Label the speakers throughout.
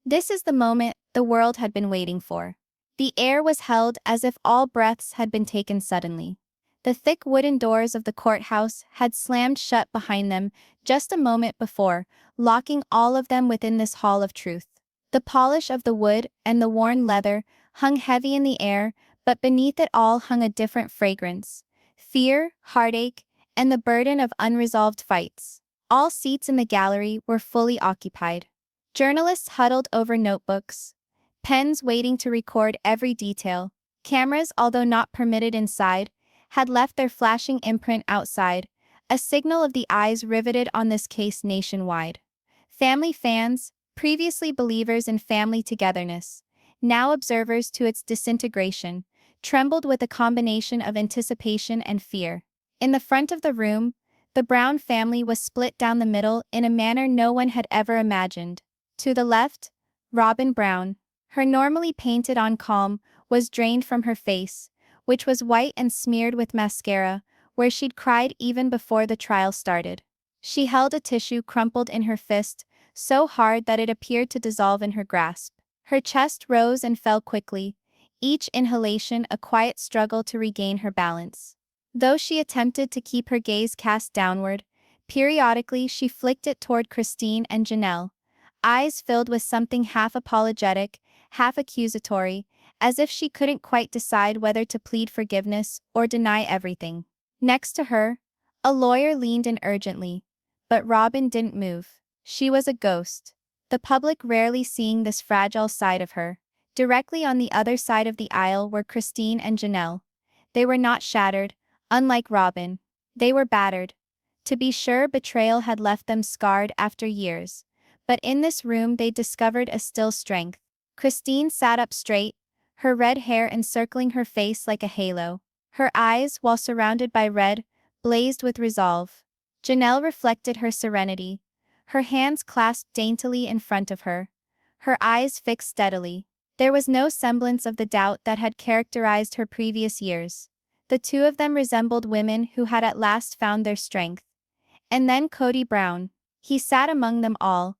Speaker 1: This is the moment the world had been waiting for. The air was held as if all breaths had been taken suddenly. The thick wooden doors of the courthouse had slammed shut behind them just a moment before, locking all of them within this hall of truth. The polish of the wood and the worn leather hung heavy in the air, but beneath it all hung a different fragrance: fear, heartache, and the burden of unresolved fights. All seats in the gallery were fully occupied. Journalists huddled over notebooks, pens waiting to record every detail. Cameras, although not permitted inside, had left their flashing imprint outside, a signal of the eyes riveted on this case nationwide. Family fans, previously believers in family togetherness, now observers to its disintegration, trembled with a combination of anticipation and fear. In the front of the room, the Brown family was split down the middle in a manner no one had ever imagined. To the left, Robyn Brown, her normally painted-on calm, was drained from her face, which was white and smeared with mascara, where she'd cried even before the trial started. She held a tissue crumpled in her fist, so hard that it appeared to dissolve in her grasp. Her chest rose and fell quickly, each inhalation a quiet struggle to regain her balance. Though she attempted to keep her gaze cast downward, periodically she flicked it toward Christine and Janelle, eyes filled with something half apologetic, half accusatory, as if she couldn't quite decide whether to plead forgiveness or deny everything. Next to her, a lawyer leaned in urgently, but Robyn didn't move. She was a ghost, the public rarely seeing this fragile side of her. Directly on the other side of the aisle were Christine and Janelle. They were not shattered, unlike Robyn. They were battered. To be sure, betrayal had left them scarred after years, but in this room they discovered a still strength. Christine sat up straight, her red hair encircling her face like a halo. Her eyes, while surrounded by red, blazed with resolve. Janelle reflected her serenity, her hands clasped daintily in front of her, her eyes fixed steadily. There was no semblance of the doubt that had characterized her previous years. The two of them resembled women who had at last found their strength. And then Kody Brown. He sat among them all,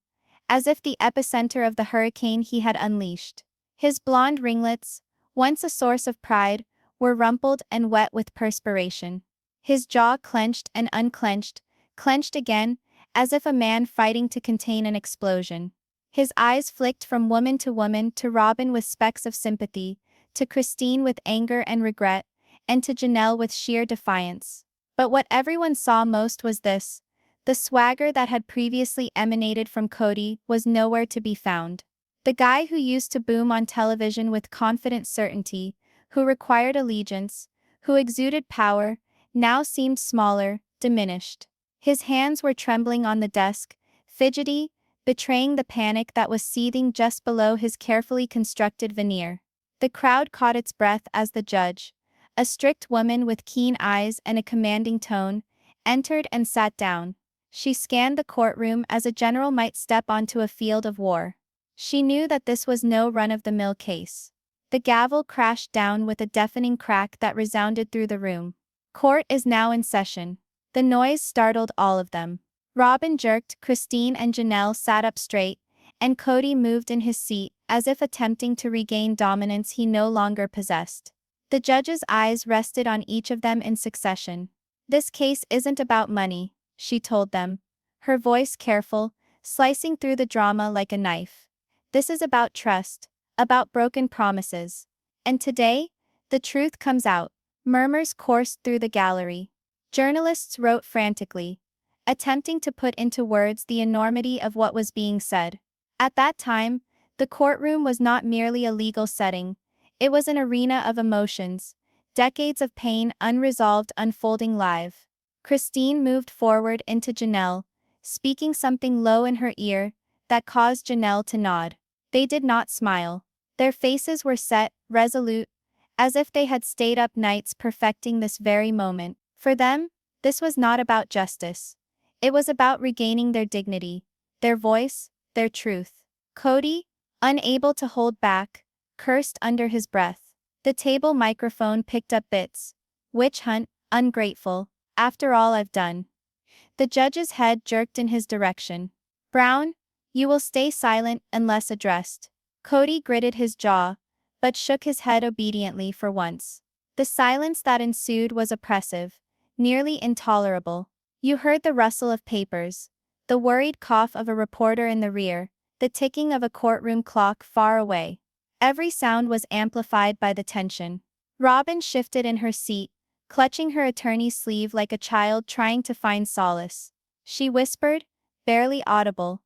Speaker 1: as if the epicenter of the hurricane he had unleashed. His blonde ringlets, once a source of pride, were rumpled and wet with perspiration. His jaw clenched and unclenched, clenched again, as if a man fighting to contain an explosion. His eyes flicked from woman to Robyn with specks of sympathy, to Christine with anger and regret, and to Janelle with sheer defiance. But what everyone saw most was this: the swagger that had previously emanated from Kody was nowhere to be found. The guy who used to boom on television with confident certainty, who required allegiance, who exuded power, now seemed smaller, diminished. His hands were trembling on the desk, fidgety, betraying the panic that was seething just below his carefully constructed veneer. The crowd caught its breath as the judge, a strict woman with keen eyes and a commanding tone, entered and sat down. She scanned the courtroom as a general might step onto a field of war. She knew that this was no run-of-the-mill case. The gavel crashed down with a deafening crack that resounded through the room. Court is now in session. The noise startled all of them. Robyn jerked, Christine and Janelle sat up straight, and Kody moved in his seat, as if attempting to regain dominance he no longer possessed. The judge's eyes rested on each of them in succession. "This case isn't about money," she told them, her voice careful, slicing through the drama like a knife. "This is about trust, about broken promises. And today, the truth comes out." Murmurs coursed through the gallery. Journalists wrote frantically, attempting to put into words the enormity of what was being said. At that time, the courtroom was not merely a legal setting, it was an arena of emotions, decades of pain unresolved unfolding live. Christine moved forward into Janelle, speaking something low in her ear that caused Janelle to nod. They did not smile. Their faces were set, resolute, as if they had stayed up nights perfecting this very moment. For them, this was not about justice. It was about regaining their dignity, their voice, their truth. Kody, unable to hold back, cursed under his breath. The table microphone picked up bits. "Witch hunt, ungrateful, after all I've done." The judge's head jerked in his direction. "Brown, You will stay silent unless addressed. Kody gritted his jaw, but shook his head obediently for once. The silence that ensued was oppressive, nearly intolerable. You heard the rustle of papers, the worried cough of a reporter in the rear, the ticking of a courtroom clock far away. Every sound was amplified by the tension. Robyn shifted in her seat, clutching her attorney's sleeve like a child trying to find solace. She whispered, barely audible,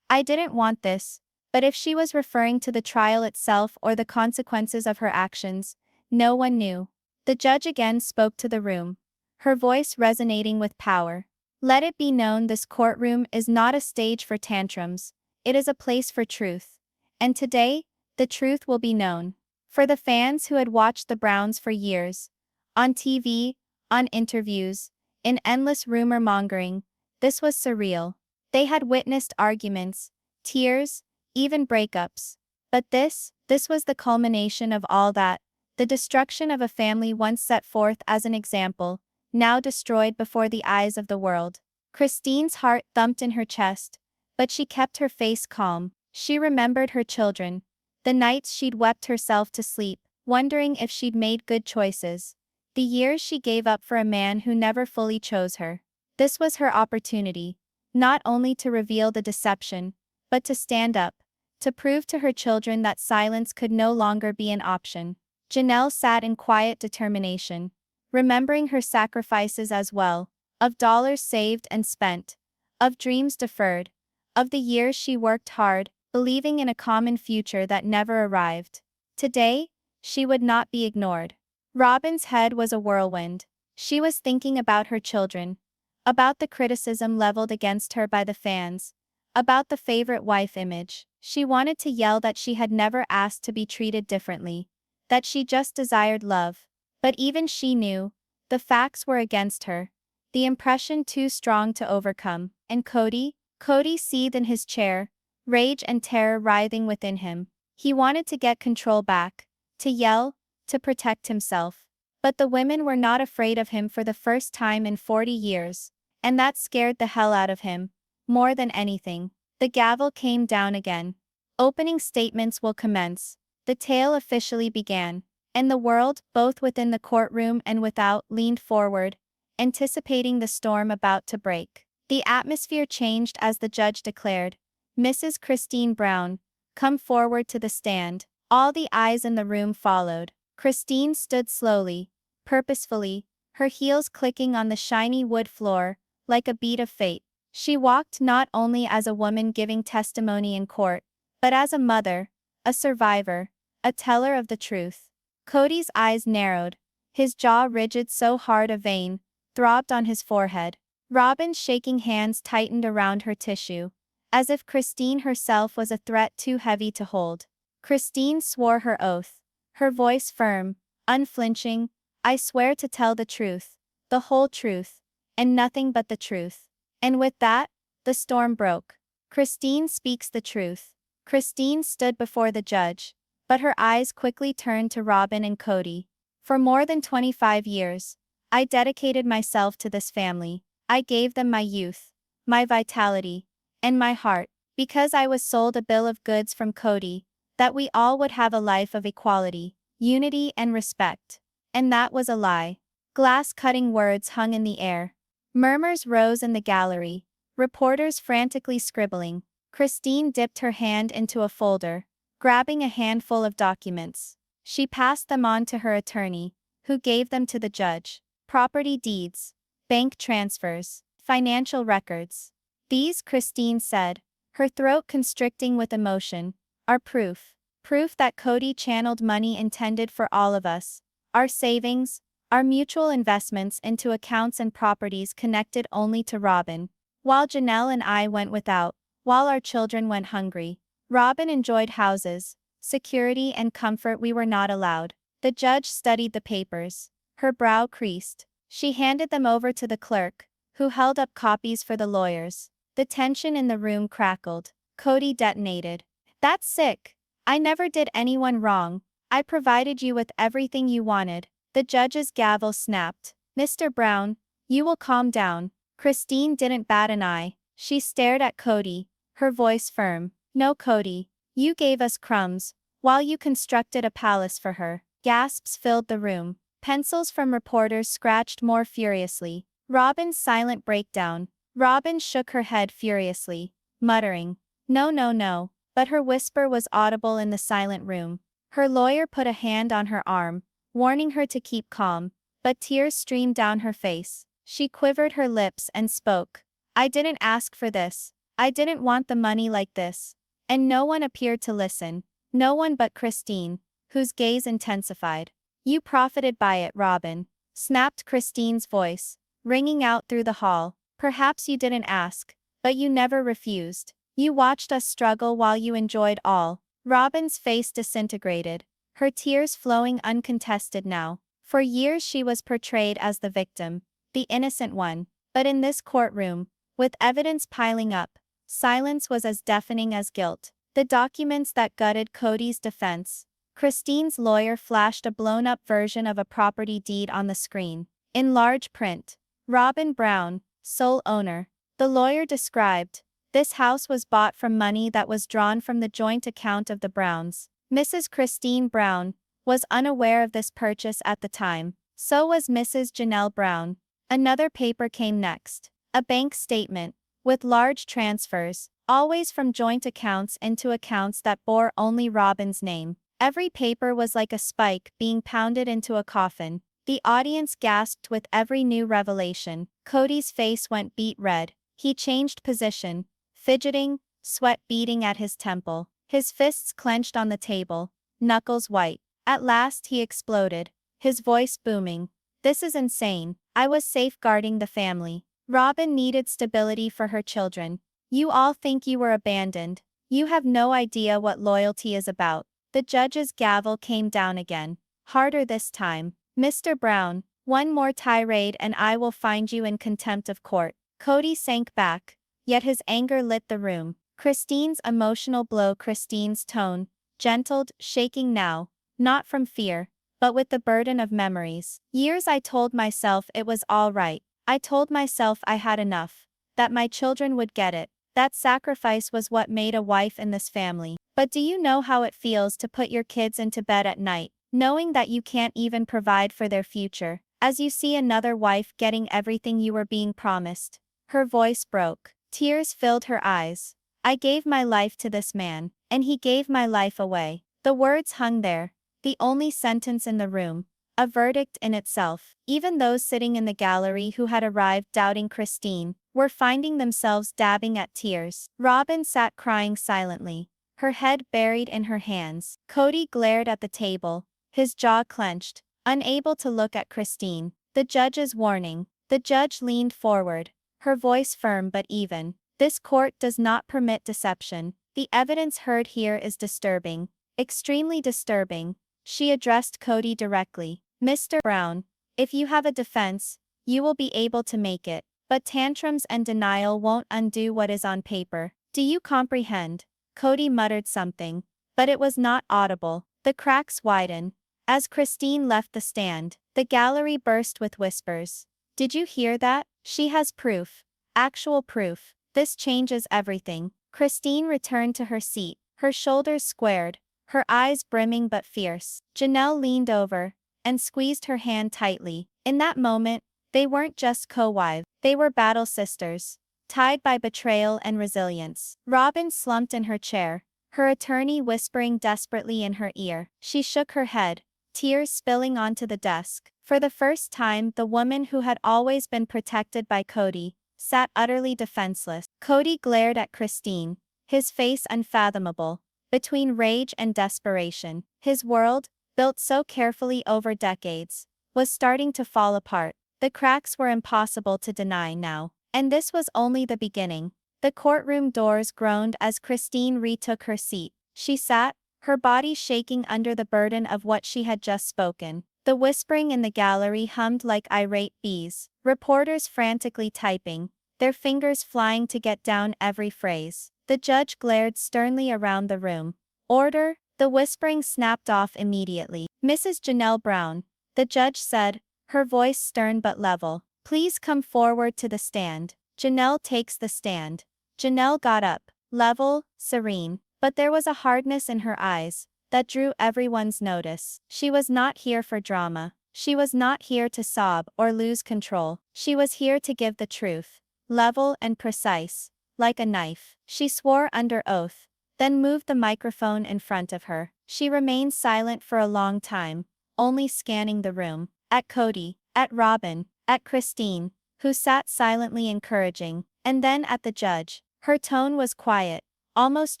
Speaker 1: "I didn't want this," but if she was referring to the trial itself or the consequences of her actions, no one knew. The judge again spoke to the room, her voice resonating with power. "Let it be known this courtroom is not a stage for tantrums, it is a place for truth. And today, the truth will be known." For the fans who had watched the Browns for years, on TV, on interviews, in endless rumor-mongering, this was surreal. They had witnessed arguments, tears, even breakups. But this was the culmination of all that, the destruction of a family once set forth as an example, now destroyed before the eyes of the world. Christine's heart thumped in her chest, but she kept her face calm. She remembered her children, the nights she'd wept herself to sleep, wondering if she'd made good choices. The years she gave up for a man who never fully chose her. This was her opportunity, not only to reveal the deception, but to stand up, to prove to her children that silence could no longer be an option. Janelle sat in quiet determination, remembering her sacrifices as well, of dollars saved and spent, of dreams deferred, of the years she worked hard, believing in a common future that never arrived. Today, she would not be ignored. Robyn's head was a whirlwind. She was thinking about her children, about the criticism leveled against her by the fans, about the favorite wife image. She wanted to yell that she had never asked to be treated differently, that she just desired love. But even she knew, the facts were against her, the impression too strong to overcome. And Kody seethed in his chair, rage and terror writhing within him. He wanted to get control back, to yell, to protect himself. But the women were not afraid of him for the first time in 40 years, and that scared the hell out of him, more than anything. The gavel came down again. Opening statements will commence. The tale officially began, and the world, both within the courtroom and without, leaned forward, anticipating the storm about to break. The atmosphere changed as the judge declared, "Mrs. Christine Brown, come forward to the stand." All the eyes in the room followed. Christine stood slowly, purposefully, her heels clicking on the shiny wood floor, like a beat of fate. She walked not only as a woman giving testimony in court, but as a mother, a survivor, a teller of the truth. Kody's eyes narrowed, his jaw rigid so hard a vein throbbed on his forehead. Robyn's shaking hands tightened around her tissue, as if Christine herself was a threat too heavy to hold. Christine swore her oath, her voice firm, unflinching, "I swear to tell the truth, the whole truth, and nothing but the truth." And with that, the storm broke. Christine speaks the truth. Christine stood before the judge, but her eyes quickly turned to Robyn and Kody. "For more than 25 years, I dedicated myself to this family. I gave them my youth, my vitality, and my heart, because I was sold a bill of goods from Kody, that we all would have a life of equality, unity and respect. And that was a lie." Glass-cutting words hung in the air. Murmurs rose in the gallery, reporters frantically scribbling. Christine dipped her hand into a folder, grabbing a handful of documents. She passed them on to her attorney, who gave them to the judge. Property deeds, bank transfers, financial records. "These," Christine said, her throat constricting with emotion, "are proof. Proof that Kody channeled money intended for all of us, our savings, our mutual investments into accounts and properties connected only to Robyn. While Janelle and I went without, while our children went hungry, Robyn enjoyed houses, security and comfort we were not allowed." The judge studied the papers. Her brow creased. She handed them over to the clerk, who held up copies for the lawyers. The tension in the room crackled. Kody detonated. "That's sick. I never did anyone wrong. I provided you with everything you wanted." The judge's gavel snapped. "Mr. Brown, you will calm down." Christine didn't bat an eye. She stared at Kody, her voice firm. "No, Kody. You gave us crumbs, while you constructed a palace for her." Gasps filled the room. Pencils from reporters scratched more furiously. Robyn's silent breakdown. Robyn shook her head furiously, muttering, "No, no, no." But her whisper was audible in the silent room. Her lawyer put a hand on her arm, warning her to keep calm, but tears streamed down her face. She quivered her lips and spoke. "I didn't ask for this. I didn't want the money like this." And no one appeared to listen. No one but Christine, whose gaze intensified. "You profited by it, Robyn," snapped Christine's voice, ringing out through the hall. "Perhaps you didn't ask, but you never refused. You watched us struggle while you enjoyed all." Robyn's face disintegrated, her tears flowing uncontested now. For years she was portrayed as the victim, the innocent one. But in this courtroom, with evidence piling up, silence was as deafening as guilt. The documents that gutted Kody's defense. Christine's lawyer flashed a blown-up version of a property deed on the screen. In large print, "Robyn Brown, sole owner." The lawyer described, "This house was bought from money that was drawn from the joint account of the Browns." Mrs. Christine Brown was unaware of this purchase at the time. So was Mrs. Janelle Brown. Another paper came next. A bank statement, with large transfers, always from joint accounts into accounts that bore only Robyn's name. Every paper was like a spike being pounded into a coffin. The audience gasped with every new revelation. Kody's face went beet red. He changed position, fidgeting, sweat beading at his temple. His fists clenched on the table, knuckles white. At last he exploded, his voice booming. "This is insane. I was safeguarding the family. Robyn needed stability for her children. You all think you were abandoned. You have no idea what loyalty is about." The judge's gavel came down again, harder this time. "Mr. Brown, one more tirade and I will find you in contempt of court." Kody sank back, yet his anger lit the room. Christine's emotional blow. Christine's tone, gentled, shaking now, not from fear, but with the burden of memories. "Years I told myself it was all right. I told myself I had enough, that my children would get it. That sacrifice was what made a wife in this family. But do you know how it feels to put your kids into bed at night, knowing that you can't even provide for their future, as you see another wife getting everything you were being promised?" Her voice broke. Tears filled her eyes. "I gave my life to this man, and he gave my life away." The words hung there, the only sentence in the room, a verdict in itself. Even those sitting in the gallery who had arrived doubting Christine were finding themselves dabbing at tears. Robyn sat crying silently, her head buried in her hands. Kody glared at the table, his jaw clenched, unable to look at Christine. The judge's warning. The judge leaned forward, her voice firm but even. "This court does not permit deception. The evidence heard here is disturbing, extremely disturbing." She addressed Kody directly. "Mr. Brown, if you have a defense, you will be able to make it. But tantrums and denial won't undo what is on paper. Do you comprehend?" Kody muttered something, but it was not audible. The cracks widened. As Christine left the stand, the gallery burst with whispers. "Did you hear that? She has proof. Actual proof. This changes everything." Christine returned to her seat, her shoulders squared, her eyes brimming but fierce. Janelle leaned over and squeezed her hand tightly. In that moment, they weren't just co-wives, they were battle sisters, tied by betrayal and resilience. Robyn slumped in her chair, her attorney whispering desperately in her ear. She shook her head, tears spilling onto the desk. For the first time, the woman who had always been protected by Kody sat utterly defenseless. Kody glared at Christine, his face unfathomable, between rage and desperation. His world, built so carefully over decades, was starting to fall apart. The cracks were impossible to deny now. And this was only the beginning. The courtroom doors groaned as Christine retook her seat. She sat, her body shaking under the burden of what she had just spoken. The whispering in the gallery hummed like irate bees, reporters frantically typing, their fingers flying to get down every phrase. The judge glared sternly around the room. "Order!" The whispering snapped off immediately. "Mrs. Janelle Brown," the judge said, her voice stern but level, "please come forward to the stand." Janelle takes the stand. Janelle got up, level, serene, but there was a hardness in her eyes that drew everyone's notice. She was not here for drama. She was not here to sob or lose control. She was here to give the truth, level and precise, like a knife. She swore under oath, then moved the microphone in front of her. She remained silent for a long time, only scanning the room. At Kody, at Robyn, at Christine, who sat silently encouraging, and then at the judge. Her tone was quiet, almost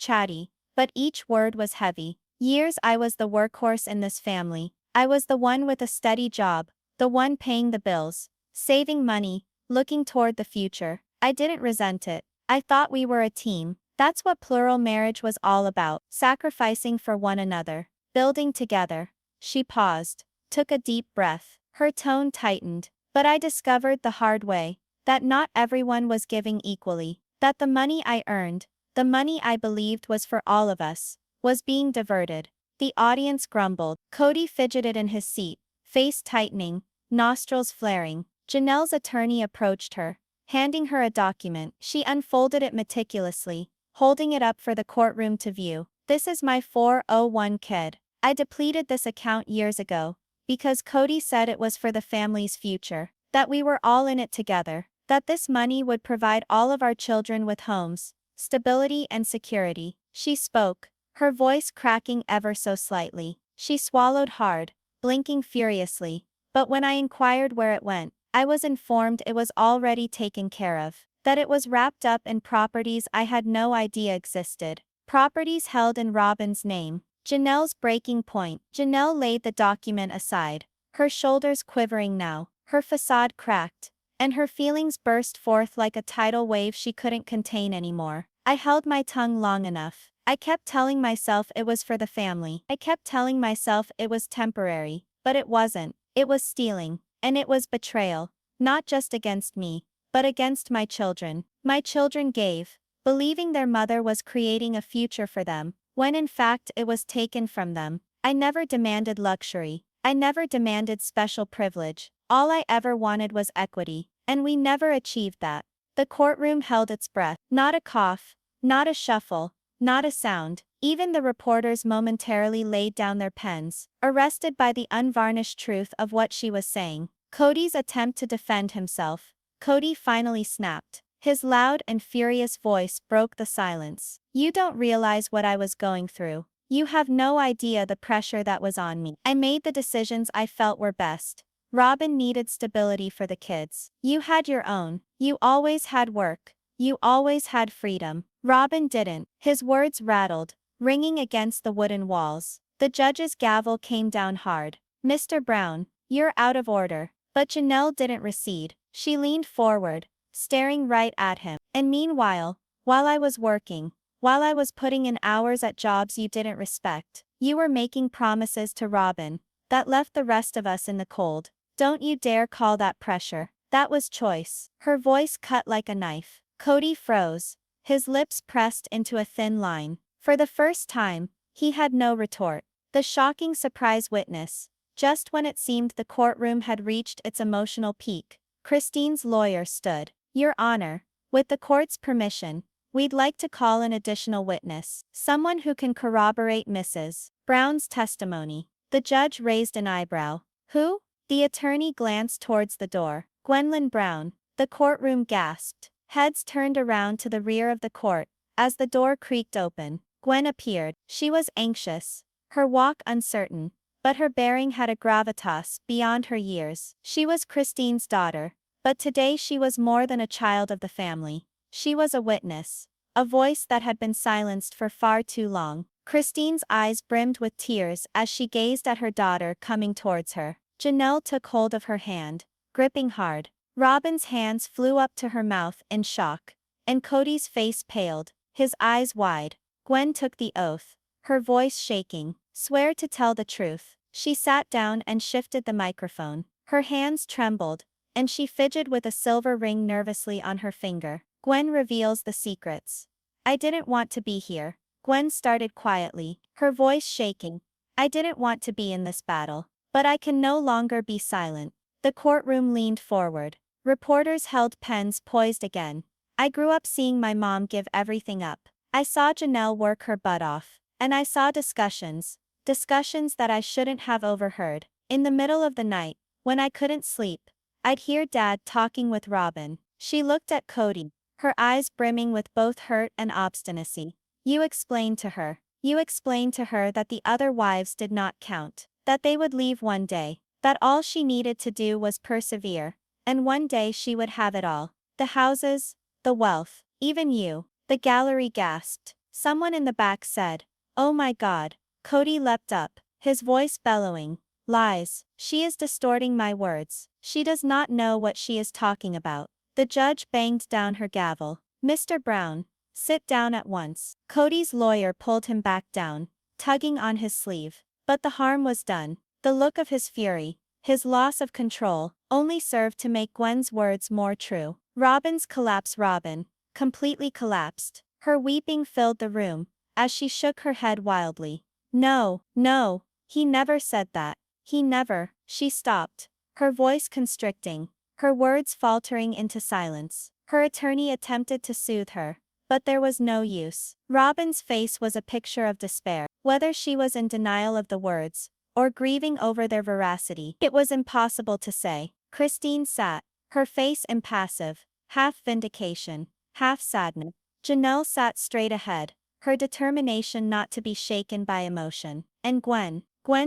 Speaker 1: chatty, but each word was heavy. Years I was the workhorse in this family. I was the one with a steady job, the one paying the bills, saving money, looking toward the future. I didn't resent it. I thought we were a team. That's what plural marriage was all about, sacrificing for one another, building together. She paused, took a deep breath. Her tone tightened. But I discovered the hard way that not everyone was giving equally, that the money I earned, the money I believed was for all of us, was being diverted. The audience grumbled. Kody fidgeted in his seat, face tightening, nostrils flaring. Janelle's attorney approached her, handing her a document. She unfolded it meticulously, holding it up for the courtroom to view. This is my 401 kid. I depleted this account years ago, because Kody said it was for the family's future, that we were all in it together, that this money would provide all of our children with homes, stability and security. She spoke, her voice cracking ever so slightly. She swallowed hard, blinking furiously, but when I inquired where it went, I was informed it was already taken care of, that it was wrapped up in properties I had no idea existed, properties held in Robyn's name. Janelle's breaking point. Janelle laid the document aside, her shoulders quivering now, her facade cracked, and her feelings burst forth like a tidal wave she couldn't contain anymore. I held my tongue long enough. I kept telling myself it was for the family. I kept telling myself it was temporary, but it wasn't. It was stealing, and it was betrayal, not just against me, but against my children. My children gave, believing their mother was creating a future for them, when in fact it was taken from them. I never demanded luxury. I never demanded special privilege. All I ever wanted was equity, and we never achieved that. The courtroom held its breath. Not a cough, not a shuffle, not a sound. Even the reporters momentarily laid down their pens, arrested by the unvarnished truth of what she was saying. Kody's attempt to defend himself. Kody finally snapped. His loud and furious voice broke the silence. You don't realize what I was going through. You have no idea the pressure that was on me. I made the decisions I felt were best. Robyn needed stability for the kids. You had your own. You always had work. You always had freedom. Robyn didn't. His words rattled, ringing against the wooden walls. The judge's gavel came down hard. Mr. Brown, you're out of order. But Janelle didn't recede. She leaned forward, staring right at him. And meanwhile, while I was working, while I was putting in hours at jobs you didn't respect, you were making promises to Robyn that left the rest of us in the cold. Don't you dare call that pressure. That was choice. Her voice cut like a knife. Kody froze, his lips pressed into a thin line. For the first time, he had no retort. The shocking surprise witness. Just when it seemed the courtroom had reached its emotional peak, Christine's lawyer stood. Your Honor, with the court's permission, we'd like to call an additional witness, someone who can corroborate Mrs. Brown's testimony. The judge raised an eyebrow. Who? The attorney glanced towards the door. Robyn Brown. The courtroom gasped. Heads turned around to the rear of the court. As the door creaked open, Gwen appeared. She was anxious, her walk uncertain, but her bearing had a gravitas beyond her years. She was Christine's daughter, but today she was more than a child of the family. She was a witness, a voice that had been silenced for far too long. Christine's eyes brimmed with tears as she gazed at her daughter coming towards her. Janelle took hold of her hand, gripping hard. Robyn's hands flew up to her mouth in shock, and Kody's face paled, his eyes wide. Gwen took the oath, her voice shaking. Swear to tell the truth. She sat down and shifted the microphone. Her hands trembled, and she fidgeted with a silver ring nervously on her finger. Gwen reveals the secrets. I didn't want to be here. Gwen started quietly, her voice shaking. I didn't want to be in this battle, but I can no longer be silent. The courtroom leaned forward. Reporters held pens poised again. I grew up seeing my mom give everything up. I saw Janelle work her butt off. And I saw discussions that I shouldn't have overheard. In the middle of the night, when I couldn't sleep, I'd hear Dad talking with Robyn. She looked at Kody, her eyes brimming with both hurt and obstinacy. You explained to her. You explained to her that the other wives did not count. That they would leave one day. That all she needed to do was persevere. And one day she would have it all. The houses, the wealth, even you. The gallery gasped. Someone in the back said, "Oh my God." Kody leapt up, his voice bellowing. Lies. She is distorting my words. She does not know what she is talking about. The judge banged down her gavel. Mr. Brown, sit down at once. Kody's lawyer pulled him back down, tugging on his sleeve. But the harm was done. The look of his fury, his loss of control, only served to make Gwen's words more true. Robyn's collapse. Robyn completely collapsed. Her weeping filled the room, as she shook her head wildly. No, no, he never said that. He never. She stopped, her voice constricting, her words faltering into silence. Her attorney attempted to soothe her, but there was no use. Robyn's face was a picture of despair. Whether she was in denial of the words, or grieving over their veracity, it was impossible to say. Christine sat, her face impassive, half vindication, half sadness. Janelle sat straight ahead, her determination not to be shaken by emotion. And Gwen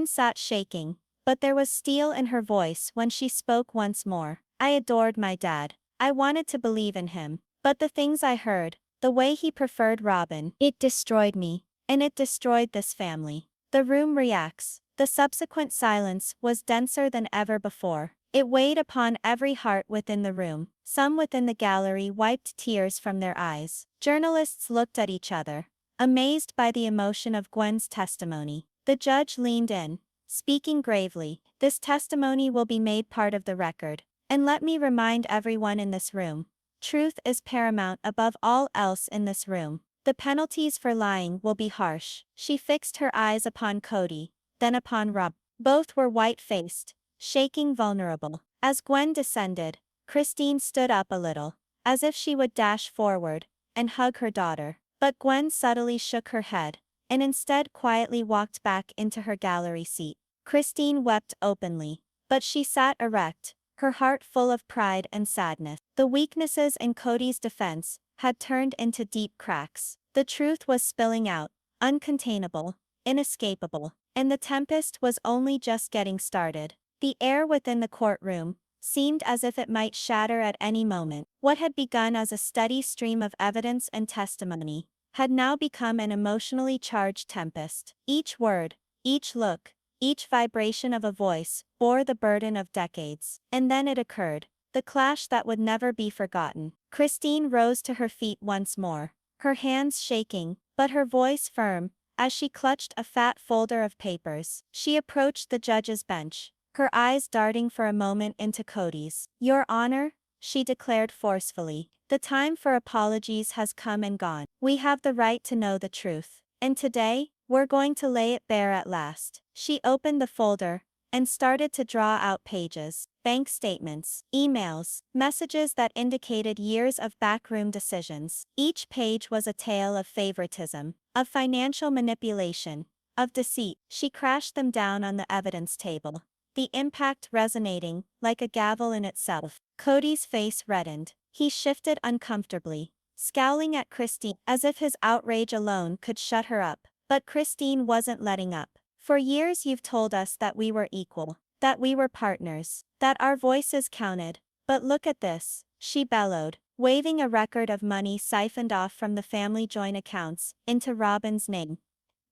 Speaker 1: sat shaking, but there was steel in her voice when she spoke once more. I adored my dad. I wanted to believe in him. But the things I heard, the way he preferred Robyn, it destroyed me. And it destroyed this family. The room reacts. The subsequent silence was denser than ever before. It weighed upon every heart within the room. Some within the gallery wiped tears from their eyes. Journalists looked at each other, amazed by the emotion of Gwen's testimony. The judge leaned in, speaking gravely. This testimony will be made part of the record. And let me remind everyone in this room. Truth is paramount above all else in this room. The penalties for lying will be harsh. She fixed her eyes upon Kody, then upon Rob. Both were white-faced, shaking, vulnerable. As Gwen descended, Christine stood up a little, as if she would dash forward and hug her daughter. But Gwen subtly shook her head, and instead quietly walked back into her gallery seat. Christine wept openly, but she sat erect, her heart full of pride and sadness. The weaknesses in Kody's defense had turned into deep cracks. The truth was spilling out, uncontainable, inescapable, and the tempest was only just getting started. The air within the courtroom seemed as if it might shatter at any moment. What had begun as a steady stream of evidence and testimony had now become an emotionally charged tempest. Each word, each look, each vibration of a voice bore the burden of decades. And then it occurred, the clash that would never be forgotten. Christine rose to her feet once more, her hands shaking, but her voice firm, as she clutched a fat folder of papers. She approached the judge's bench, her eyes darting for a moment into Kody's. Your Honor, she declared forcefully, the time for apologies has come and gone. We have the right to know the truth. And today, we're going to lay it bare at last. She opened the folder and started to draw out pages, bank statements, emails, messages that indicated years of backroom decisions. Each page was a tale of favoritism, of financial manipulation, of deceit. She crashed them down on the evidence table, the impact resonating like a gavel in itself. Kody's face reddened. He shifted uncomfortably, scowling at Christine as if his outrage alone could shut her up. But Christine wasn't letting up. For years you've told us that we were equal, that we were partners, that our voices counted. But look at this, she bellowed, waving a record of money siphoned off from the family joint accounts into Robyn's name.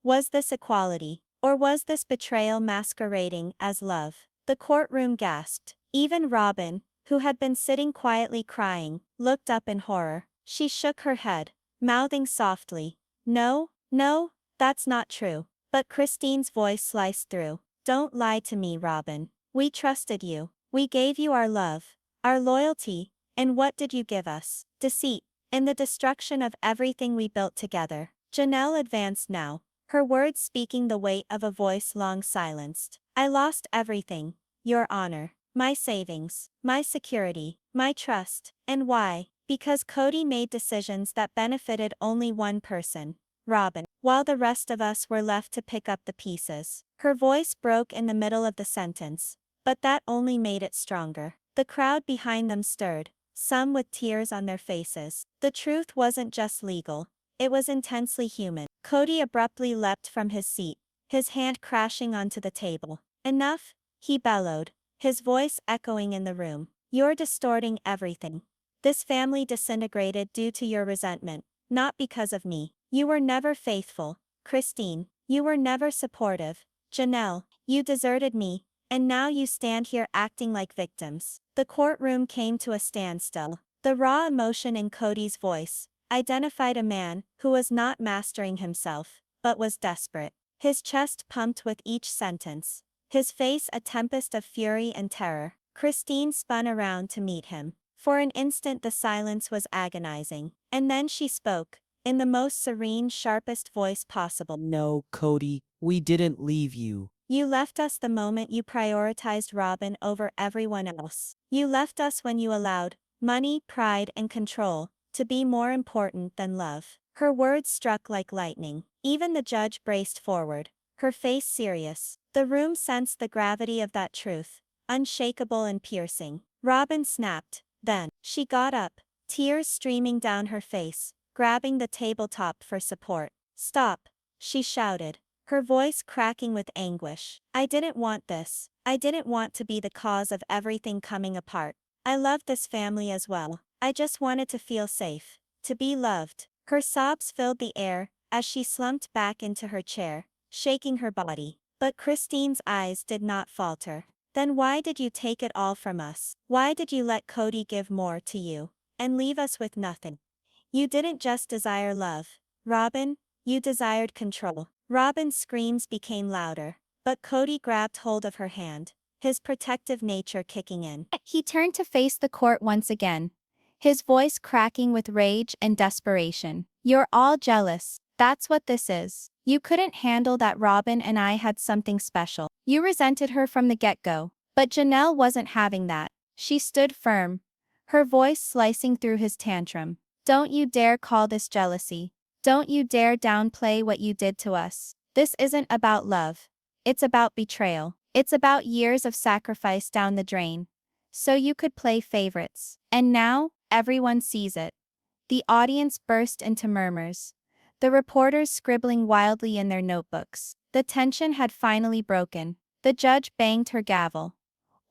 Speaker 1: Was this equality, or was this betrayal masquerading as love? The courtroom gasped. Even Robyn, who had been sitting quietly crying, looked up in horror. She shook her head, mouthing softly, "No, no, that's not true." But Christine's voice sliced through. "Don't lie to me, Robyn. We trusted you. We gave you our love, our loyalty, and what did you give us? Deceit, and the destruction of everything we built together." Janelle advanced now, her words speaking the weight of a voice long silenced. "I lost everything, Your Honor. My savings, my security, my trust. And why?
Speaker 2: Because Kody made decisions that benefited only one person, Robyn, while the rest of us were left to pick up the pieces. Her voice broke in the middle of the sentence, but that only made it stronger. The crowd behind them stirred, some with tears on their faces. The truth wasn't just legal, it was intensely human. Kody abruptly leapt from his seat, his hand crashing onto the table. "Enough," he bellowed, his voice echoing in the room. "You're distorting everything. This family disintegrated due to your resentment, not because of me. You were never faithful, Christine. You were never supportive, Janelle. You deserted me, and now you stand here acting like victims." The courtroom came to a standstill. The raw emotion in Kody's voice identified a man who was not mastering himself, but was desperate. His chest pumped with each sentence, his face a tempest of fury and terror. Christine spun around to meet him. For an instant the silence was agonizing, and then she spoke, in the most serene, sharpest voice possible.
Speaker 3: "No, Kody, we didn't leave you.
Speaker 2: You left us the moment you prioritized Robyn over everyone else. You left us when you allowed money, pride, and control to be more important than love." Her words struck like lightning. Even the judge braced forward, her face serious. The room sensed the gravity of that truth, unshakable and piercing. Robyn snapped. Then, she got up, tears streaming down her face, grabbing the tabletop for support. "Stop," she shouted, her voice cracking with anguish. "I didn't want this. I didn't want to be the cause of everything coming apart. I loved this family as well. I just wanted to feel safe, to be loved." Her sobs filled the air as she slumped back into her chair, shaking her body. But Christine's eyes did not falter. "Then why did you take it all from us? Why did you let Kody give more to you and leave us with nothing? You didn't just desire love, Robyn, you desired control." Robyn's screams became louder, but Kody grabbed hold of her hand, his protective nature kicking in.
Speaker 1: He turned to face the court once again, his voice cracking with rage and desperation. "You're all jealous. That's what this is. You couldn't handle that Robyn and I had something special. You resented her from the get-go." But Janelle wasn't having that. She stood firm, her voice slicing through his tantrum. "Don't you dare call this jealousy. Don't you dare downplay what you did to us. This isn't about love. It's about betrayal. It's about years of sacrifice down the drain, so you could play favorites. And now, everyone sees it." The audience burst into murmurs, the reporters scribbling wildly in their notebooks. The tension had finally broken. The judge banged her gavel.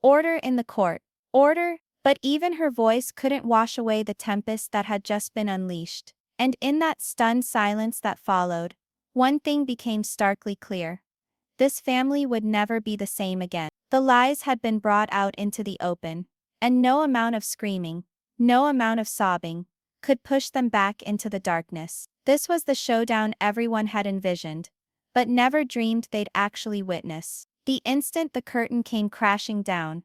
Speaker 1: "Order in the court. Order!" But even her voice couldn't wash away the tempest that had just been unleashed. And in that stunned silence that followed, one thing became starkly clear. This family would never be the same again. The lies had been brought out into the open, and no amount of screaming, no amount of sobbing, could push them back into the darkness. This was the showdown everyone had envisioned, but never dreamed they'd actually witness. The instant the curtain came crashing down,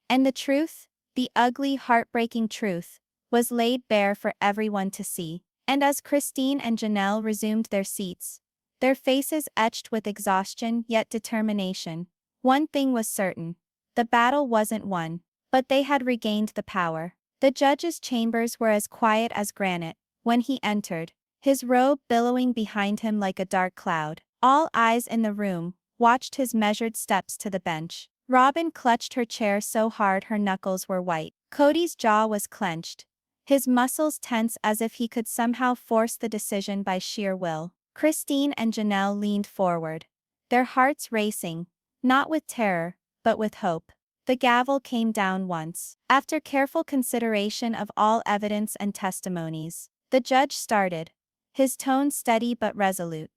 Speaker 1: and the truth, the ugly, heartbreaking truth, was laid bare for everyone to see. And as Christine and Janelle resumed their seats, their faces etched with exhaustion yet determination, one thing was certain: the battle wasn't won, but they had regained the power. The judge's chambers were as quiet as granite when he entered, his robe billowing behind him like a dark cloud. All eyes in the room watched his measured steps to the bench. Robyn clutched her chair so hard her knuckles were white. Kody's jaw was clenched, his muscles tense as if he could somehow force the decision by sheer will. Christine and Janelle leaned forward, their hearts racing, not with terror, but with hope. The gavel came down once. After careful consideration of all evidence and testimonies, the judge started, his tone steady but resolute.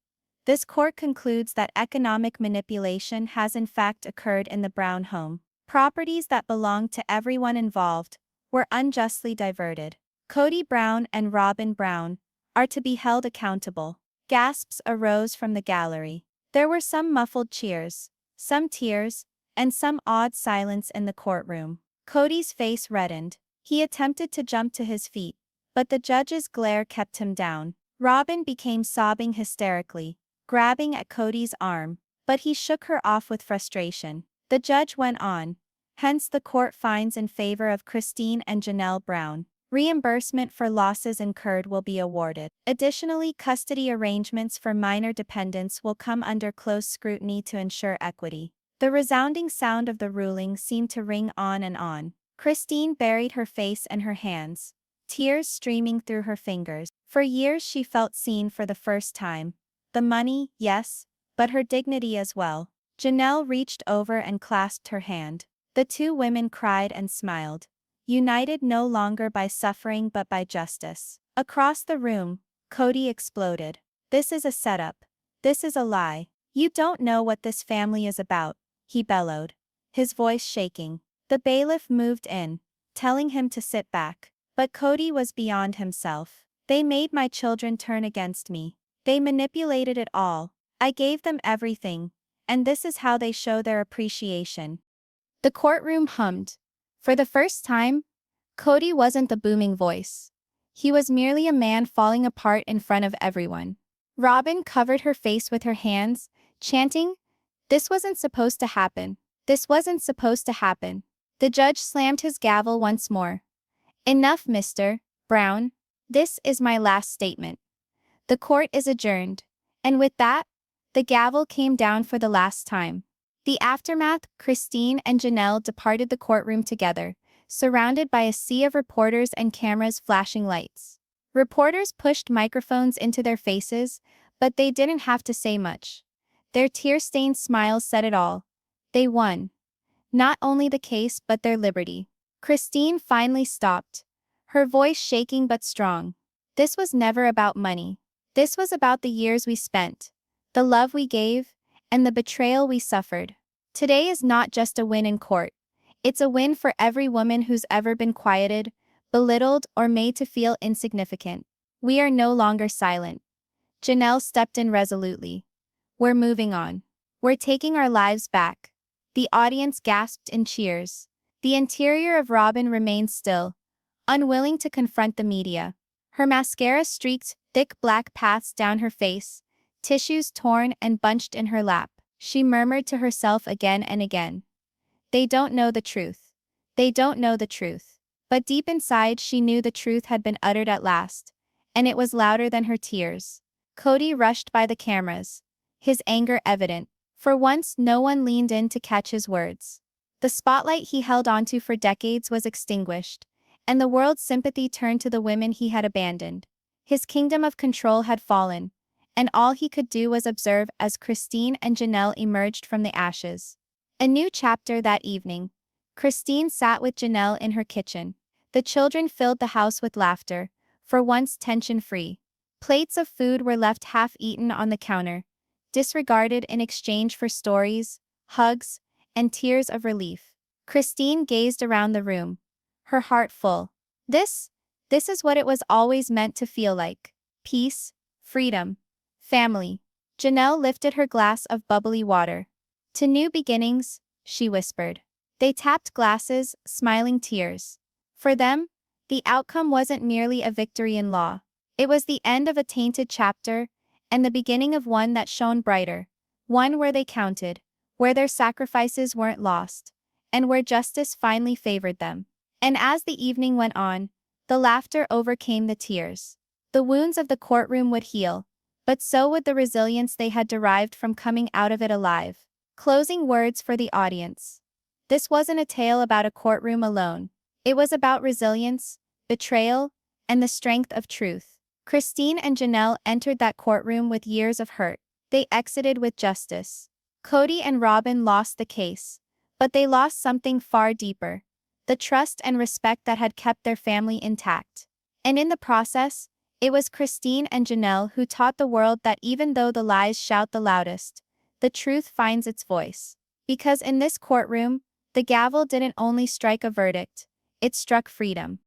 Speaker 1: "This court concludes that economic manipulation has in fact occurred in the Brown home. Properties that belonged to everyone involved were unjustly diverted. Kody Brown and Robyn Brown are to be held accountable." Gasps arose from the gallery. There were some muffled cheers, some tears, and some awed silence in the courtroom. Kody's face reddened. He attempted to jump to his feet, but the judge's glare kept him down. Robyn became sobbing hysterically, grabbing at Kody's arm, but he shook her off with frustration. The judge went on. "Hence the court finds in favor of Christine and Janelle Brown.
Speaker 2: Reimbursement for losses incurred will be awarded. Additionally, custody arrangements for minor dependents will come under close scrutiny to ensure equity. The resounding sound of the ruling seemed to ring on and on. Christine buried her face in her hands, tears streaming through her fingers. For years she felt seen for the first time. The money, yes, but her dignity as well. Janelle reached over and clasped her hand. The two women cried and smiled, united no longer by suffering but by justice. Across the room, Kody exploded. "This is a setup. This is a lie. You don't know what this family is about," he bellowed, his voice shaking. The bailiff moved in, telling him to sit back. But Kody was beyond himself. "They made my children turn against me. They manipulated it all. I gave them everything, and this is how they show their appreciation."
Speaker 1: The courtroom hummed. For the first time, Kody wasn't the booming voice. He was merely a man falling apart in front of everyone. Robyn covered her face with her hands, chanting, "This wasn't supposed to happen. This wasn't supposed to happen." The judge slammed his gavel once more. "Enough, Mr. Brown. This is my last statement. The court is adjourned." And with that, the gavel came down for the last time. The aftermath, Christine and Janelle departed the courtroom together, surrounded by a sea of reporters and cameras flashing lights. Reporters pushed microphones into their faces, but they didn't have to say much. Their tear-stained smiles said it all. They won. Not only the case but their liberty. Christine finally stopped, her voice shaking but strong. "This was never about money. This was about the years we spent, the love we gave, and the betrayal we suffered. Today is not just a win in court. It's a win for every woman who's ever been quieted, belittled, or made to feel insignificant. We are no longer silent." Janelle stepped in resolutely. "We're moving on. We're taking our lives back." The audience gasped in cheers. The interior of Robyn remained still, unwilling to confront the media. Her mascara streaked thick black paths down her face, tissues torn and bunched in her lap. She murmured to herself again and again, "They don't know the truth. They don't know the truth." But deep inside she knew the truth had been uttered at last, and it was louder than her tears. Kody rushed by the cameras, his anger evident. For once no one leaned in to catch his words. The spotlight he held onto for decades was extinguished, and the world's sympathy turned to the women he had abandoned. His kingdom of control had fallen, and all he could do was observe as Christine and Janelle emerged from the ashes. A new chapter that evening. Christine sat with Janelle in her kitchen. The children filled the house with laughter, for once tension-free. Plates of food were left half-eaten on the counter, disregarded in exchange for stories, hugs, and tears of relief. Christine gazed around the room, her heart full. This is what it was always meant to feel like. Peace, freedom, family. Janelle lifted her glass of bubbly water. "To new beginnings," she whispered. They tapped glasses, smiling tears. For them, the outcome wasn't merely a victory in law. It was the end of a tainted chapter, and the beginning of one that shone brighter. One where they counted, where their sacrifices weren't lost, and where justice finally favored them. And as the evening went on, the laughter overcame the tears. The wounds of the courtroom would heal, but so would the resilience they had derived from coming out of it alive. Closing words for the audience. This wasn't a tale about a courtroom alone. It was about resilience, betrayal, and the strength of truth. Christine and Janelle entered that courtroom with years of hurt. They exited with justice. Kody and Robyn lost the case, but they lost something far deeper: the trust and respect that had kept their family intact. And in the process, it was Christine and Janelle who taught the world that even though the lies shout the loudest, the truth finds its voice. Because in this courtroom, the gavel didn't only strike a verdict, it struck freedom.